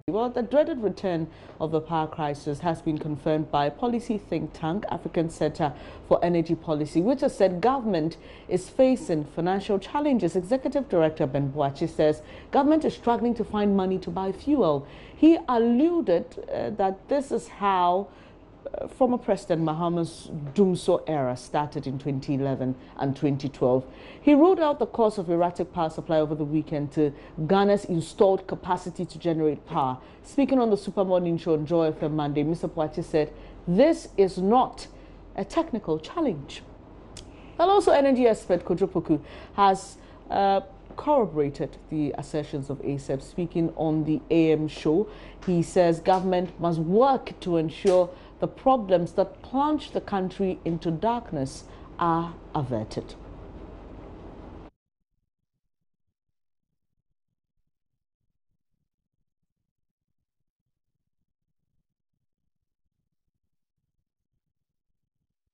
Well, the dreaded return of the power crisis has been confirmed by policy think tank African Center for Energy Policy, which has said government is facing financial challenges. Executive Director Ben Boachi says government is struggling to find money to buy fuel. He alluded that this is how former President Mahama's Dumsor era started in 2011 and 2012. He ruled out the cause of erratic power supply over the weekend to Ghana's installed capacity to generate power. Speaking on the Super Morning Show on Joy FM Monday, Mr. Boachi said this is not a technical challenge. And also energy expert Kojo Poku has corroborated the assertions of ACEP. Speaking on the AM show, he says government must work to ensure the problems that plunge the country into darkness are averted.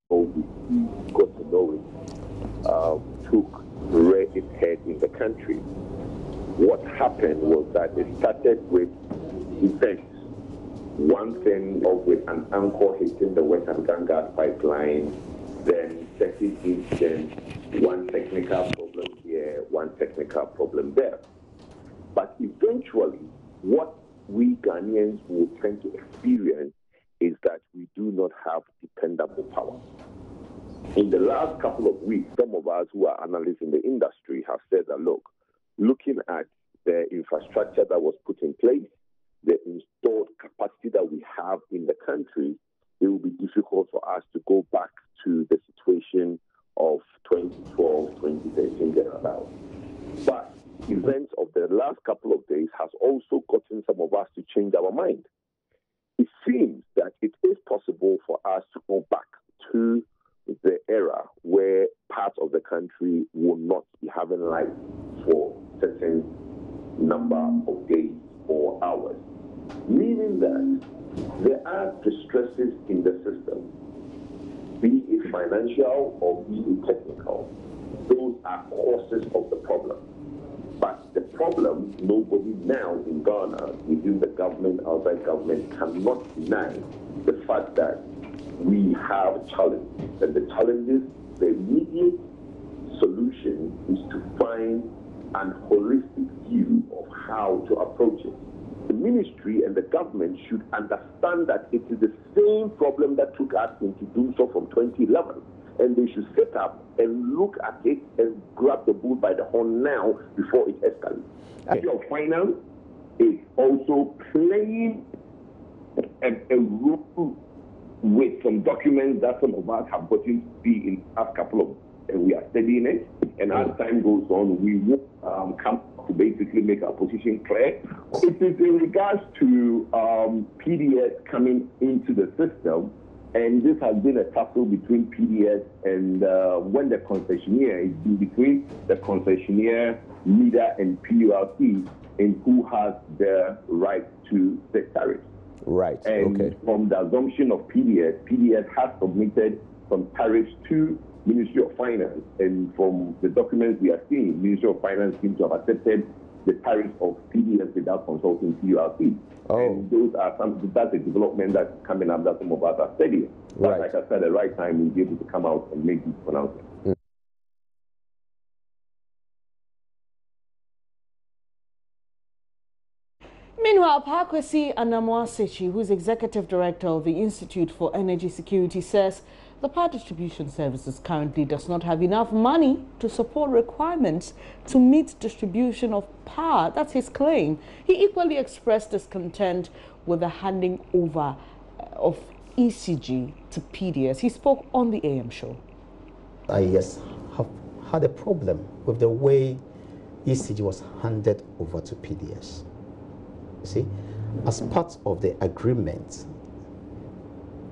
Got to know it, took its head in the country. What happened was that it started with events. One thing with an anchor hitting the Western Gas pipeline, then second incident, one technical problem here, one technical problem there. But eventually, what we Ghanaians will tend to experience is that we do not have dependable power. In the last couple of weeks, some of us who are analysts in the industry have said that, look, looking at the infrastructure that was put in place, the installed capacity that we have in the country, it will be difficult for us to go back to the situation of 2012, 2013, thereabouts. But events of the last couple of days has also gotten some of us to change our mind. It seems that it is possible for us to go back to the era where parts of the country will not be having light for certain number of days or hours. Meaning that there are distresses in the system, be it financial or be it technical. Those are causes of the problem. But the problem, nobody now in Ghana, within the government, outside government, cannot deny the fact that we have challenges. And the challenges, the immediate solution is to find an holistic view of how to approach it. The ministry and the government should understand that it is the same problem that took us into Dumsor from 2011. And they should sit up and look at it and grab the bull by the horn now before it escalates. Okay. Your finance is also playing a role with some documents that some of us have gotten to see in the past couple of, and we are studying it. And as time goes on, we will come to basically make our position clear. It is in regards to PDS coming into the system, and this has been a tussle between PDS and when the concessionaire is between the concessionaire, leader, and PULC, in who has the right to set tariffs. Right. And okay. From the assumption of PDS has submitted some tariffs to Ministry of Finance, and from the documents we are seeing, Ministry of Finance seems to have accepted the tariffs of PDS without consulting PULC. Oh. And that's a development that's coming up that some of us are studying. But right. Like I said, at the right time, we'll be able to come out and make these pronouncements. Meanwhile, Pakwesi Anamwasechi, who is executive director of the Institute for Energy Security, says the power distribution services currently does not have enough money to support requirements to meet distribution of power. That's his claim. He equally expressed discontent with the handing over of ECG to PDS. He spoke on the AM show. I have had a problem with the way ECG was handed over to PDS. You see, as part of the agreement,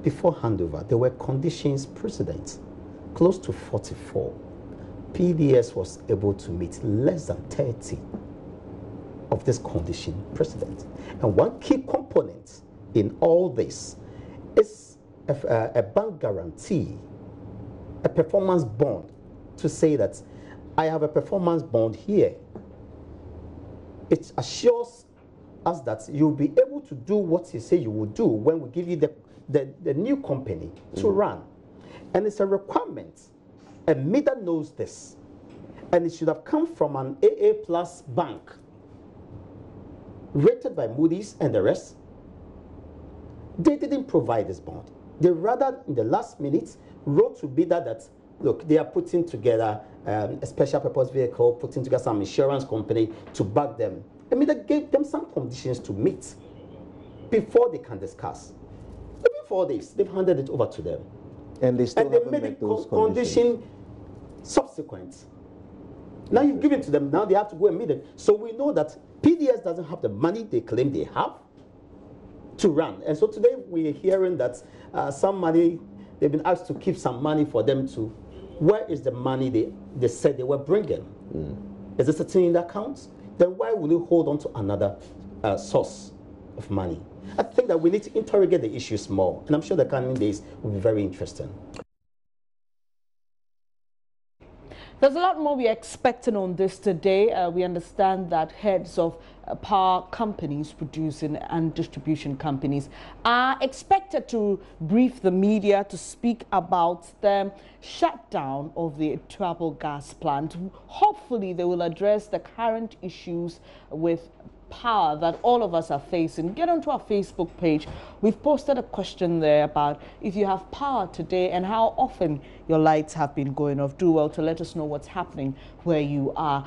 before handover, there were conditions precedent, close to 44. PDS was able to meet less than 30 of this condition precedent. And one key component in all this is a bank guarantee, a performance bond, to say that I have a performance bond here. It assures us that you'll be able to do what you say you will do when we give you the new company to run. And it's a requirement. And MIDA knows this. And it should have come from an AA plus bank, rated by Moody's and the rest. They didn't provide this bond. They rather, in the last minute, wrote to MIDA that, look, they are putting together a special purpose vehicle, putting together some insurance company to back them. And MIDA gave them some conditions to meet before they can discuss. Even 4 days, they've handed it over to them. And they still haven't made met it those condition subsequent. Now you've given to them, now they have to go and meet it. So we know that PDS doesn't have the money they claim they have to run. And so today we're hearing that some money, they've been asked to keep some money for them to, where is the money they said they were bringing? Is it sitting in the accounts? Then why will you hold on to another source of money? I think that we need to interrogate the issues more, and I'm sure the coming days will be very interesting. There's a lot more we're expecting on this today. We understand that heads of power companies, producing and distribution companies, are expected to brief the media to speak about the shutdown of the Tuapel gas plant. Hopefully, they will address the current issues with power that all of us are facing. Get onto our Facebook page. We've posted a question there about if you have power today and how often your lights have been going off. Do well to let us know what's happening where you are.